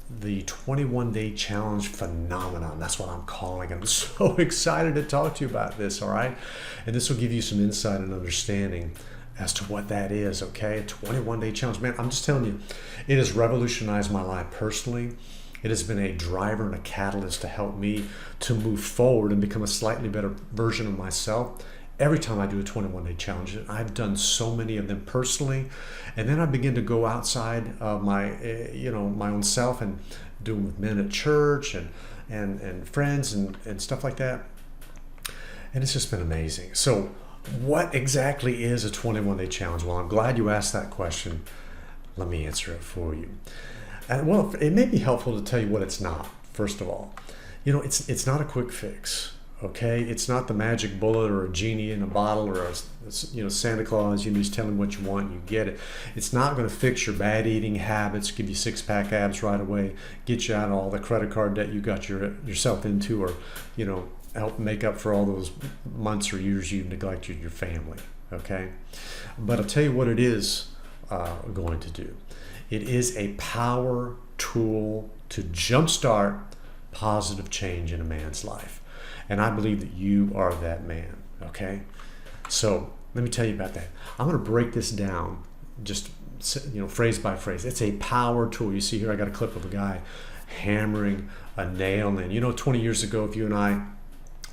the 21-day challenge phenomenon. That's what I'm calling it. I'm so excited to talk to you about this, all right? And this will give you some insight and understanding as to what that is, okay? A 21-day challenge. Man, I'm just telling you, it has revolutionized my life personally. It has been a driver and a catalyst to help me to move forward and become a slightly better version of myself. Every time I do a 21-day challenge, I've done so many of them personally, and then I begin to go outside of my own self and do them with men at church and friends and stuff like that. And it's just been amazing. So what exactly is a 21-day challenge? Well, I'm glad you asked that question. Let me answer it for you. And well, it may be helpful to tell you what it's not, first of all. It's not a quick fix. Okay, it's not the magic bullet or a genie in a bottle or Santa Claus. You just tell him what you want, you get it. It's not going to fix your bad eating habits, give you six-pack abs right away, get you out of all the credit card debt you got yourself into, or help make up for all those months or years you neglected your family. Okay, but I'll tell you what it is going to do. It is a power tool to jumpstart positive change in a man's life. And I believe that you are that man, okay? So let me tell you about that. I'm going to break this down just phrase by phrase. It's a power tool. You see here I got a clip of a guy hammering a nail in. 20 years ago, if you and I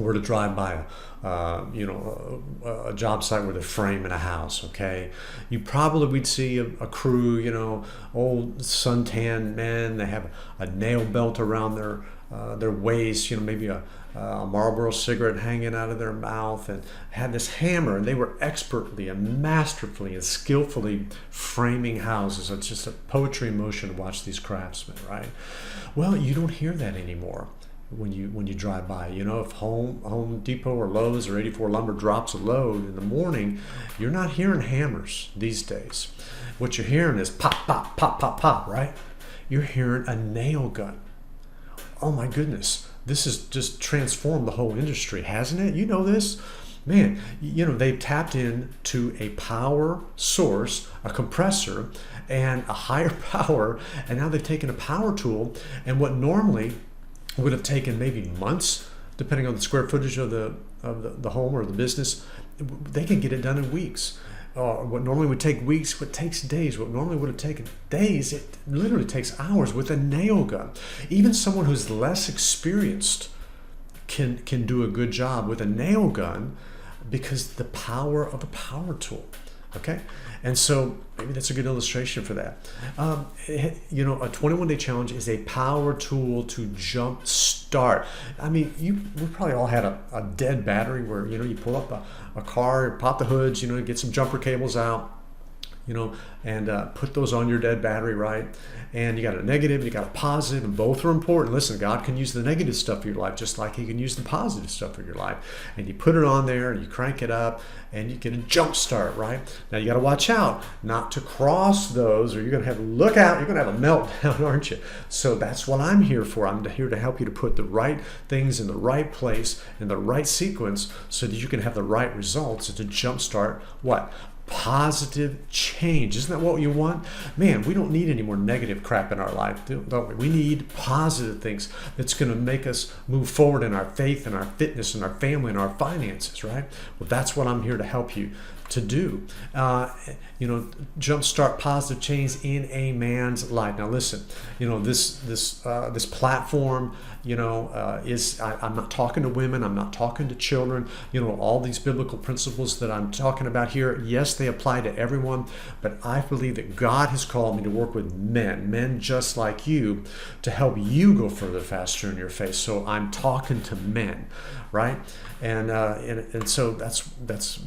were to drive by a job site where they're framing a house, okay, you probably would see a crew, old suntan men. They have a nail belt around their waist, maybe a Marlboro cigarette hanging out of their mouth, and had this hammer, and they were expertly and masterfully and skillfully framing houses. It's just a poetry in motion to watch these craftsmen, right? Well, you don't hear that anymore when you drive by. If Home Depot or Lowe's or 84 Lumber drops a load in the morning, you're not hearing hammers these days. What you're hearing is pop, pop, pop, pop, pop, right? You're hearing a nail gun. Oh my goodness, this has just transformed the whole industry, hasn't it? You know this? Man, they've tapped into a power source, a compressor, and a higher power, and now they've taken a power tool, and what normally would have taken maybe months, depending on the square footage of the home or the business, they can get it done in weeks. What normally would take weeks, what takes days. What normally would have taken days, it literally takes hours with a nail gun. Even someone who's less experienced can do a good job with a nail gun because the power of a power tool. Okay, and so maybe that's a good illustration for that. A 21-day challenge is a power tool to jump start. I mean, we probably all had a dead battery where you pull up a car, pop the hoods, get some jumper cables out, and put those on your dead battery, right? And you got a negative, and you got a positive, and both are important. Listen, God can use the negative stuff of your life just like He can use the positive stuff of your life. And you put it on there, and you crank it up, and you get a jump start, right? Now you got to watch out not to cross those, or you're going to look out, you're going to have a meltdown, aren't you? So that's what I'm here for. I'm here to help you to put the right things in the right place, in the right sequence, so that you can have the right results and to jumpstart what? Positive change. Isn't that what you want? Man, we don't need any more negative crap in our life, don't we? We need positive things that's going to make us move forward in our faith and our fitness and our family and our finances, right? Well, that's what I'm here to help you to do. Jumpstart positive change in a man's life. Now listen, this platform, I'm not talking to women, I'm not talking to children. All these biblical principles that I'm talking about here, yes, they apply to everyone, but I believe that God has called me to work with men just like you, to help you go further faster in your faith. So I'm talking to men, right? And so that's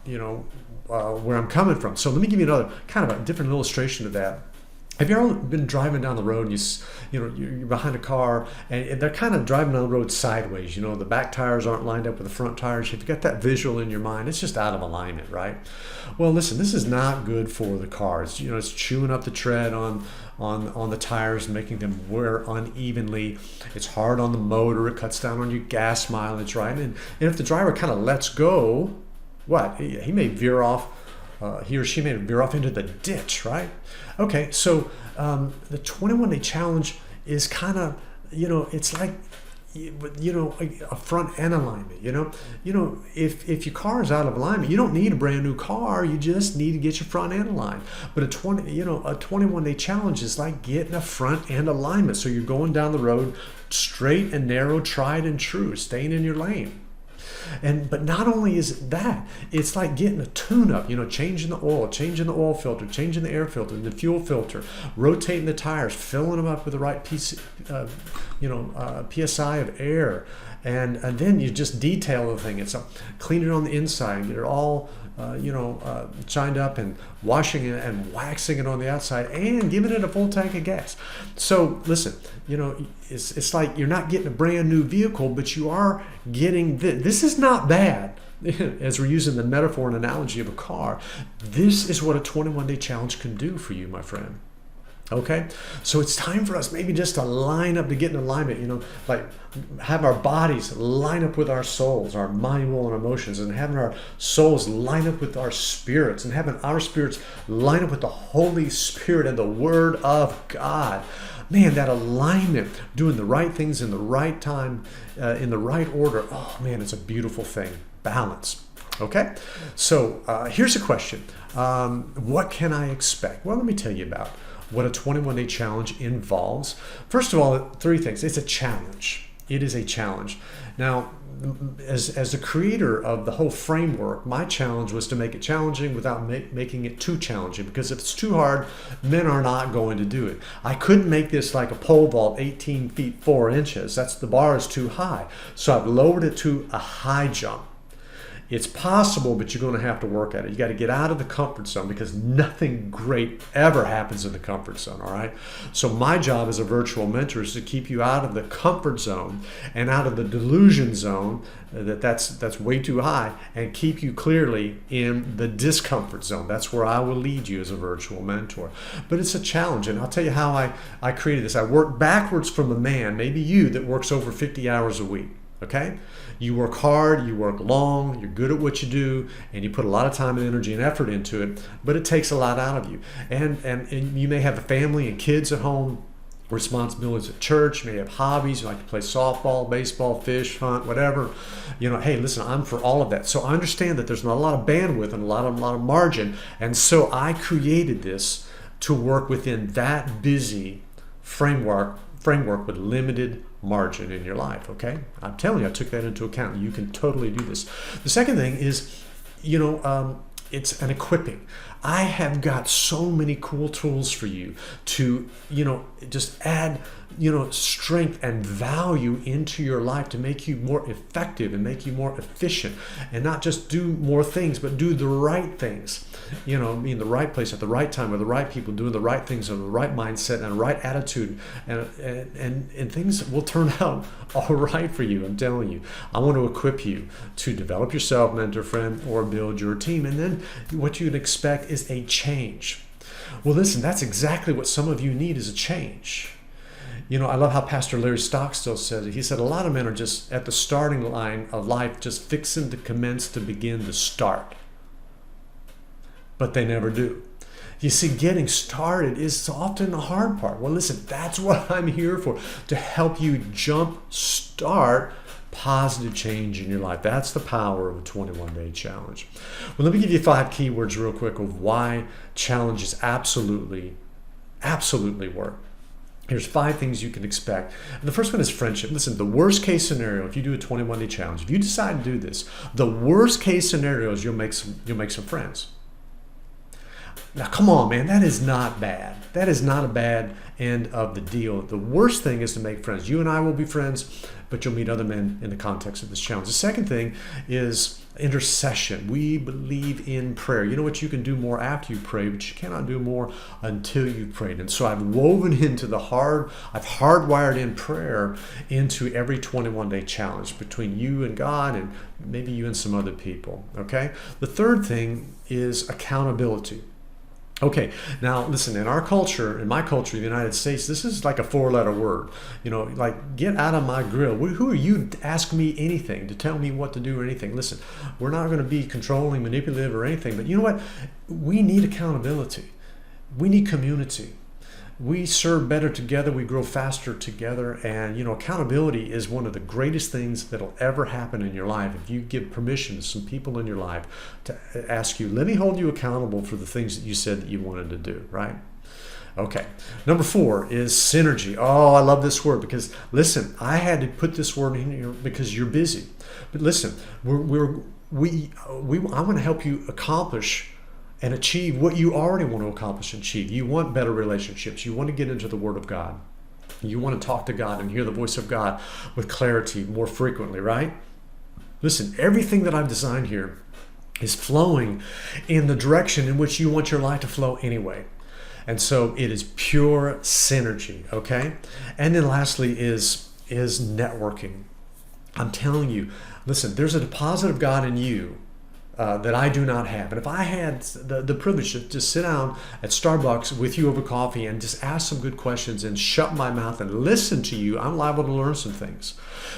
where I'm coming from. So let me give you another kind of a different illustration of that. Have you ever been driving down the road and you're behind a car and they're kind of driving down the road sideways? The back tires aren't lined up with the front tires. If you got that visual in your mind, it's just out of alignment, right? Well, listen, this is not good for the car. It's chewing up the tread on the tires, making them wear unevenly. It's hard on the motor. It cuts down on your gas mileage, right? And if the driver kind of lets go, he may veer off. He or she may veer off into the ditch, right? Okay, so the 21-day challenge is kind of, it's like, a front end alignment. If your car is out of alignment, you don't need a brand new car. You just need to get your front end aligned. But a 21-day challenge is like getting a front end alignment. So you're going down the road straight and narrow, tried and true, staying in your lane. But not only is it that, it's like getting a tune-up, changing the oil filter, changing the air filter, the fuel filter, rotating the tires, filling them up with the right PSI of air, and then you just detail the thing. It's clean it on the inside, get it all shined up, and washing it and waxing it on the outside, and giving it a full tank of gas. So listen, it's like you're not getting a brand new vehicle, but you are getting this. This is not bad. As we're using the metaphor and analogy of a car, this is what a 21-day challenge can do for you, my friend. Okay, so it's time for us maybe just to line up, to get in alignment, like have our bodies line up with our souls, our mind, will, and emotions, and having our souls line up with our spirits, and having our spirits line up with the Holy Spirit and the Word of God. Man, that alignment, doing the right things in the right time, in the right order, oh man, it's a beautiful thing. Balance. Okay, so here's a question. What can I expect? Well, let me tell you about what a 21-day challenge involves. First of all, 3 things. It's a challenge. It is a challenge. Now, as the creator of the whole framework, my challenge was to make it challenging without making it too challenging, because if it's too hard, men are not going to do it. I couldn't make this like a pole vault 18 feet 4 inches. The bar is too high. So I've lowered it to a high jump. It's possible, but you're going to have to work at it. You got to get out of the comfort zone, because nothing great ever happens in the comfort zone, all right? So my job as a virtual mentor is to keep you out of the comfort zone and out of the delusion zone that's way too high, and keep you clearly in the discomfort zone. That's where I will lead you as a virtual mentor. But it's a challenge, and I'll tell you how I created this. I work backwards from a man, maybe you, that works over 50 hours a week. Okay? You work hard, you work long, you're good at what you do, and you put a lot of time and energy and effort into it, but it takes a lot out of you. And you may have a family and kids at home, responsibilities at church, you may have hobbies, you like to play softball, baseball, fish, hunt, whatever. Hey, listen, I'm for all of that. So I understand that there's not a lot of bandwidth and a lot of margin, and so I created this to work within that busy framework with limited margin in your life. Okay, I'm telling you, I took that into account. You can totally do this. The second thing is, it's an equipping. I have got so many cool tools for you to, just add, strength and value into your life to make you more effective and make you more efficient, and not just do more things, but do the right things, be in the right place at the right time with the right people, doing the right things with the right mindset and the right attitude, and things will turn out all right for you. I'm telling you, I want to equip you to develop yourself, mentor, friend, or build your team. And then what you'd expect is a change. Well, listen, that's exactly what some of you need, is a change. I love how Pastor Larry Stockstill said it. He said a lot of men are just at the starting line of life, just fixing to commence to begin to start. But they never do. You see, getting started is often the hard part. Well, listen, that's what I'm here for, to help you start positive change in your life. That's the power of a 21-day challenge. Well, let me give you 5 keywords real quick of why challenges absolutely work. Here's 5 things you can expect. And the first one is friendship. Listen, the worst case scenario, if you do a 21-day challenge, if you decide to do this, the worst case scenario is you'll make some friends. Now, come on, man, that is not bad. That is not a bad end of the deal. The worst thing is to make friends. You and I will be friends, but you'll meet other men in the context of this challenge. The second thing is intercession. We believe in prayer. You know what? You can do more after you pray, but you cannot do more until you've prayed. And so I've woven into I've hardwired in prayer into every 21-day challenge between you and God, and maybe you and some other people. Okay? The third thing is accountability. Okay, now listen, in our culture, in my culture, the United States, this is like a 4-letter word. Like, get out of my grill. Who are you to ask me anything, to tell me what to do or anything? Listen, we're not going to be controlling, manipulative, or anything, but you know what? We need accountability. We need community. we serve better together, we grow faster together, and accountability is one of the greatest things that'll ever happen in your life. If you give permission to some people in your life to ask you, let me hold you accountable for the things that you said that you wanted to do, right? Okay, number 4 is synergy. Oh, I love this word because, listen, I had to put this word in here because you're busy. But listen, I want to help you accomplish and achieve what you already want to accomplish and achieve. You want better relationships. You want to get into the Word of God. You want to talk to God and hear the voice of God with clarity more frequently, right? Listen, everything that I've designed here is flowing in the direction in which you want your life to flow anyway. And so it is pure synergy, okay? And then lastly is networking. I'm telling you, listen, there's a deposit of God in you that I do not have. And if I had the privilege to just sit down at Starbucks with you over coffee and just ask some good questions and shut my mouth and listen to you, I'm liable to learn some things.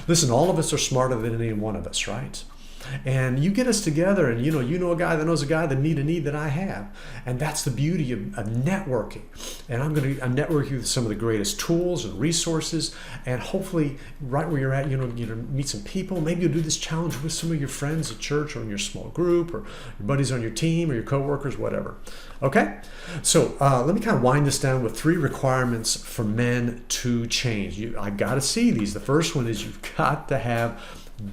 Listen, all of us are smarter than any one of us, right? And you get us together and you know a guy that knows a guy that meet a need that I have. And that's the beauty of networking. And I'm networking you with some of the greatest tools and resources, and hopefully right where you're at, meet some people. Maybe you'll do this challenge with some of your friends at church or in your small group or your buddies on your team or your coworkers, whatever. Okay? So let me kind of wind this down with 3 requirements for men to change. I got to see these. The first one is you've got to have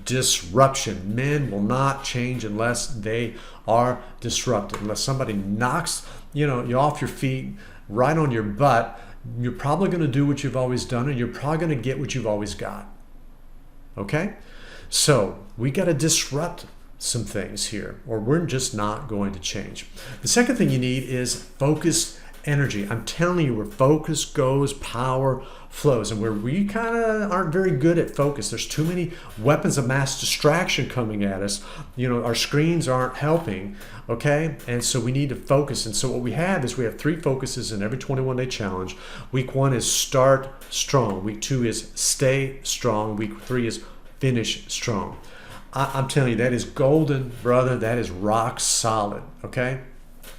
disruption. Men will not change unless they are disrupted. Unless somebody knocks you off your feet, right on your butt, you're probably going to do what you've always done, and you're probably going to get what you've always got. Okay? So we got to disrupt some things here, or we're just not going to change. The second thing you need is focused energy. I'm telling you, where focus goes, power flows. And where we kind of aren't very good at focus, there's too many weapons of mass distraction coming at us. Our screens aren't helping, okay? And so we need to focus. And so what we have is we have 3 focuses in every 21-day challenge. Week 1 is start strong. Week 2 is stay strong. Week 3 is finish strong. I'm telling you, that is golden, brother. That is rock solid, okay?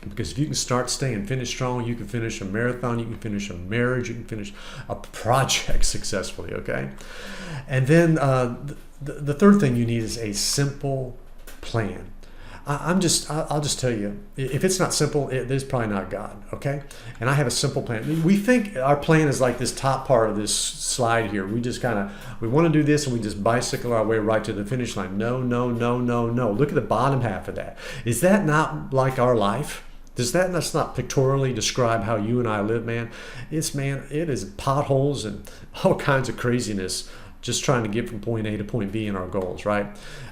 Because if you can start, stay, and finish strong, you can finish a marathon, you can finish a marriage, you can finish a project successfully, okay? And then the third thing you need is a simple plan. I'll just tell you, if it's not simple, it's probably not God, okay? And I have a simple plan. We think our plan is like this top part of this slide here. We just we want to do this and we just bicycle our way right to the finish line. No. Look at the bottom half of that. Is that not like our life? That's not pictorially describe how you and I live, man? It is potholes and all kinds of craziness just trying to get from point A to point B in our goals, right?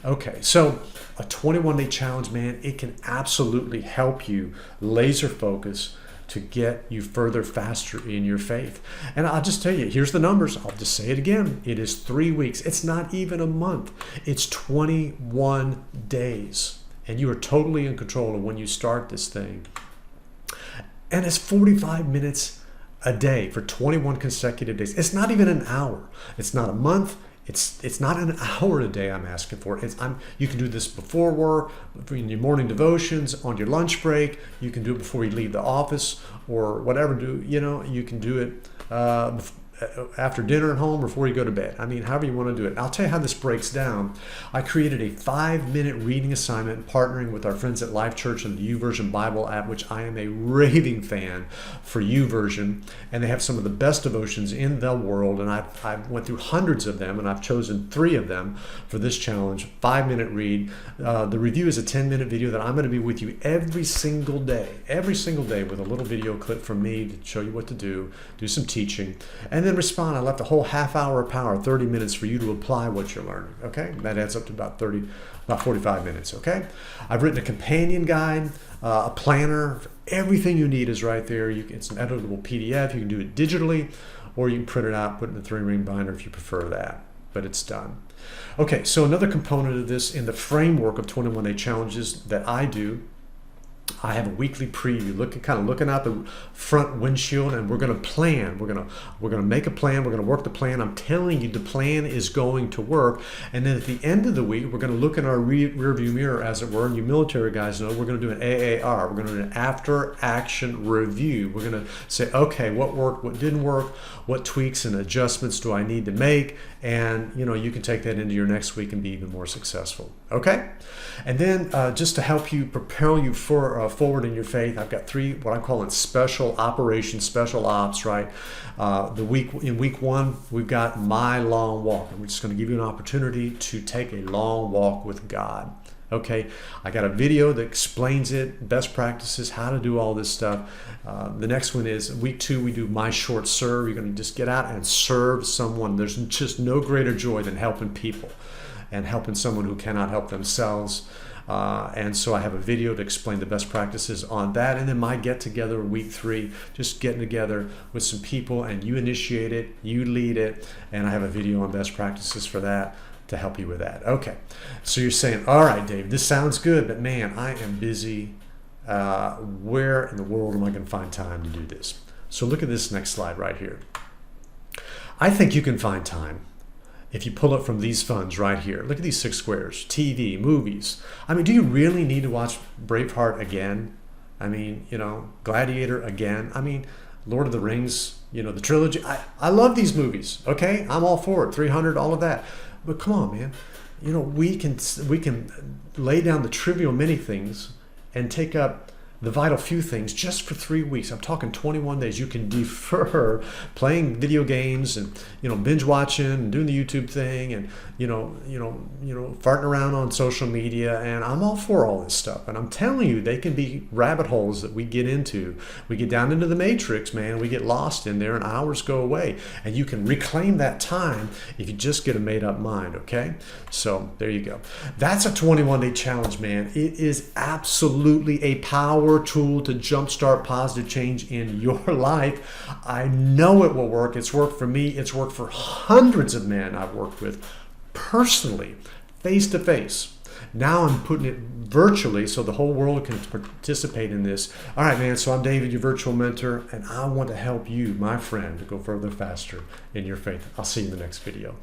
Okay, so a 21-day challenge, man, it can absolutely help you laser focus to get you further faster in your faith. And I'll just tell you, here's the numbers. I'll just say it again. It is 3 weeks. It's not even a month. It's 21 days. And you are totally in control of when you start this thing. And it's 45 minutes a day for 21 consecutive days. It's not even an hour. It's not a month. It's not an hour a day I'm asking for. You can do this before work, in your morning devotions, on your lunch break. You can do it before you leave the office or whatever. You can do it after dinner at home or before you go to bed. However you want to do it. I'll tell you how this breaks down. I created a 5-minute reading assignment partnering with our friends at Life Church and the YouVersion Bible app, which I am a raving fan for YouVersion. And they have some of the best devotions in the world. And I went through hundreds of them, and I've chosen 3 of them for this challenge. 5-minute read. The review is a 10-minute video that I'm going to be with you every single day with a little video clip from me to show you what to do some teaching, and then respond. I left a whole half hour of power, 30 minutes for you to apply what you're learning, okay? That adds up to about 45 minutes, okay? I've written a companion guide, a planner. Everything you need is right there. It's an editable PDF. You can do it digitally, or you can print it out, put it in a 3-ring binder if you prefer that, but it's done. Okay, so another component of this in the framework of 21-day challenges that I do, I have a weekly preview, kind of looking out the front windshield, and we're going to plan. We're going to make a plan. We're going to work the plan. I'm telling you, the plan is going to work. And then at the end of the week, we're going to look in our rear view mirror, as it were. And you military guys know we're going to do an AAR. We're going to do an after action review. We're going to say, okay, what worked, what didn't work, what tweaks and adjustments do I need to make, and you can take that into your next week and be even more successful. Okay, and then just to help you propel you forward in your faith, I've got 3 what I'm calling special operations, special ops. Right, in week 1 we've got my long walk, and we're just going to give you an opportunity to take a long walk with God. Okay, I got a video that explains it, best practices, how to do all this stuff. The next one is week 2, we do my short serve. You're going to just get out and serve someone. There's just no greater joy than helping people and helping someone who cannot help themselves. And so I have a video to explain the best practices on that. And then my get together week 3, just getting together with some people, and you initiate it, you lead it, and I have a video on best practices for that to help you with that. Okay, so you're saying, all right, Dave, this sounds good, but man, I am busy. Where in the world am I going to find time to do this? So look at this next slide right here. I think you can find time if you pull it from these funds right here. Look at these 6 squares: TV, movies. I mean, do you really need to watch Braveheart again? I mean, Gladiator again? I mean, Lord of the Rings, the trilogy. I love these movies. Okay, I'm all for it. 300, all of that. But come on, man. We can lay down the trivial many things and take up the vital few things just for 3 weeks. I'm talking 21 days. You can defer playing video games and binge watching and doing the YouTube thing and farting around on social media. And I'm all for all this stuff. And I'm telling you, they can be rabbit holes that we get into. We get down into the matrix, man. We get lost in there, and hours go away. And you can reclaim that time if you just get a made-up mind. Okay, so there you go. That's a 21-day challenge, man. It is absolutely a power tool to jumpstart positive change in your life. I know it will work. It's worked for me. It's worked for hundreds of men I've worked with personally, face to face. Now I'm putting it virtually so the whole world can participate in this. All right, man, so I'm David, your virtual mentor, and I want to help you, my friend, to go further faster in your faith. I'll see you in the next video.